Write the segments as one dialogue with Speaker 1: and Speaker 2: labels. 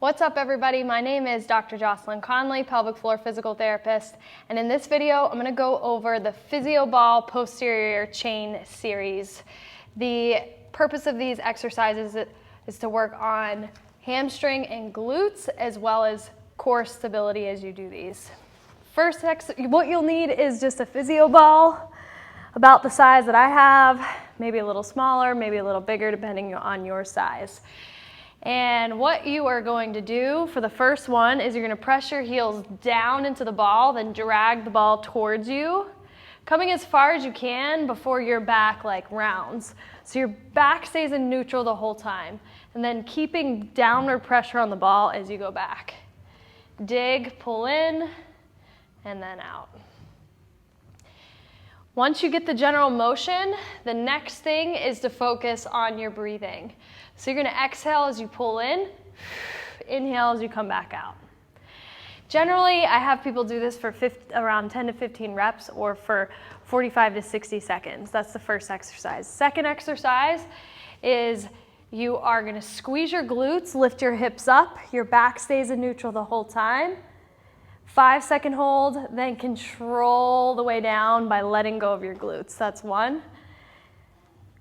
Speaker 1: What's up everybody, my name is Dr. Jocelyn Conley, pelvic floor physical therapist, and in this video I'm going to go over the Physio Ball Posterior Chain series. The purpose of these exercises is to work on hamstring and glutes as well as core stability as you do these. First, what you'll need is just a physio ball about the size that I have, maybe a little smaller, maybe a little bigger depending on your size. And what you are going to do for the first one is you're going to press your heels down into the ball, then drag the ball towards you, coming as far as you can before your back rounds. So your back stays in neutral the whole time, and then keeping downward pressure on the ball as you go back. Dig, pull in, and then out. Once you get the general motion, the next thing is to focus on your breathing. So you're going to exhale as you pull in, inhale as you come back out. Generally, I have people do this for around 10 to 15 reps or for 45 to 60 seconds. That's the first exercise. Second exercise is you are going to squeeze your glutes, lift your hips up, your back stays in neutral the whole time. 5-second hold, then control the way down by letting go of your glutes. That's one.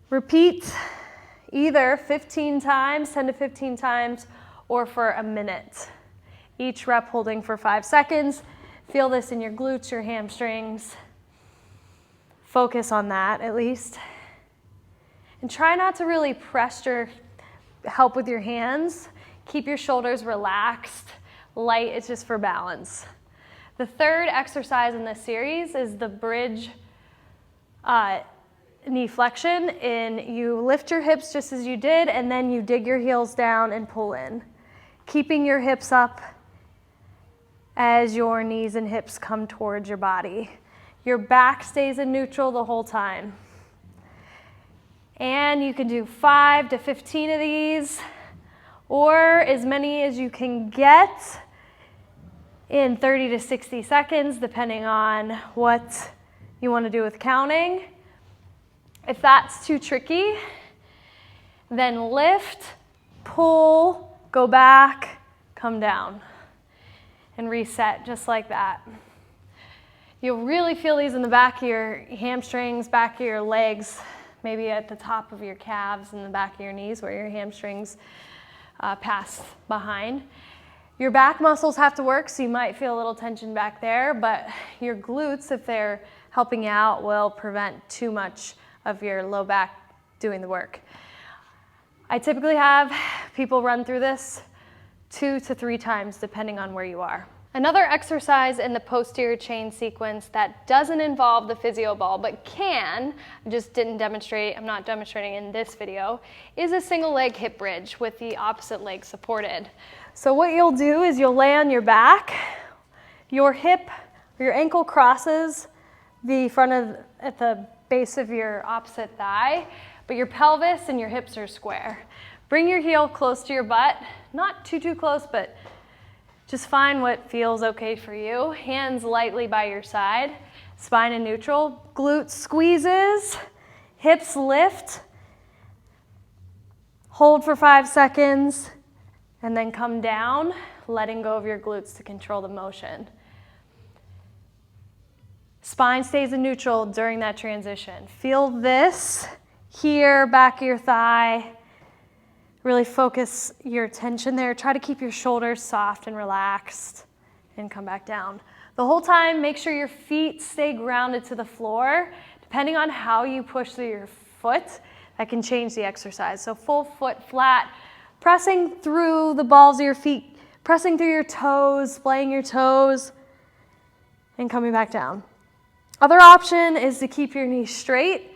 Speaker 1: Repeat either 15 times, 10 to 15 times, or for a minute. Each rep holding for 5 seconds. Feel this in your glutes, your hamstrings. Focus on that at least. And try not to really press your help with your hands. Keep your shoulders relaxed. Light, it's just for balance. The third exercise in this series is the bridge knee flexion, and you lift your hips just as you did, and then you dig your heels down and pull in, keeping your hips up as your knees and hips come towards your body. Your back stays in neutral the whole time. And you can do 5 to 15 of these, or as many as you can get in 30 to 60 seconds, depending on what you want to do with counting. If that's too tricky, then lift, pull, go back, come down, and reset just like that. You'll really feel these in the back of your hamstrings, back of your legs, maybe at the top of your calves and the back of your knees where your hamstrings pass behind. Your back muscles have to work, so you might feel a little tension back there, but your glutes, if they're helping out, will prevent too much of your low back doing the work. I typically have people run through this 2 to 3 times depending on where you are. Another exercise in the posterior chain sequence that doesn't involve the physio ball but can, I'm not demonstrating in this video, is a single leg hip bridge with the opposite leg supported. So what you'll do is you'll lay on your back, your hip or your ankle crosses the front of at the base of your opposite thigh, but your pelvis and your hips are square. Bring your heel close to your butt, not too close, but just find what feels okay for you. Hands lightly by your side, spine in neutral, glute squeezes, hips lift, hold for 5 seconds, and then come down, letting go of your glutes to control the motion. Spine stays in neutral during that transition. Feel this here, back of your thigh. Really focus your attention there. Try to keep your shoulders soft and relaxed and come back down. The whole time, make sure your feet stay grounded to the floor. Depending on how you push through your foot, that can change the exercise. So full foot flat, pressing through the balls of your feet, pressing through your toes, splaying your toes, and coming back down. Other option is to keep your knees straight.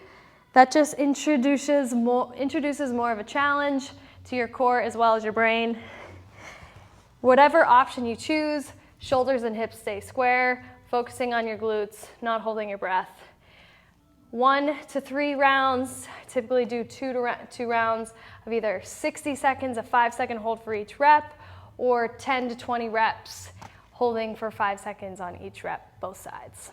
Speaker 1: That just introduces more of a challenge to your core as well as your brain. Whatever option you choose, shoulders and hips stay square, focusing on your glutes, not holding your breath. 1 to 3 rounds, typically do 2 rounds of either 60 seconds, a 5-second hold for each rep, or 10 to 20 reps, holding for 5 seconds on each rep, both sides.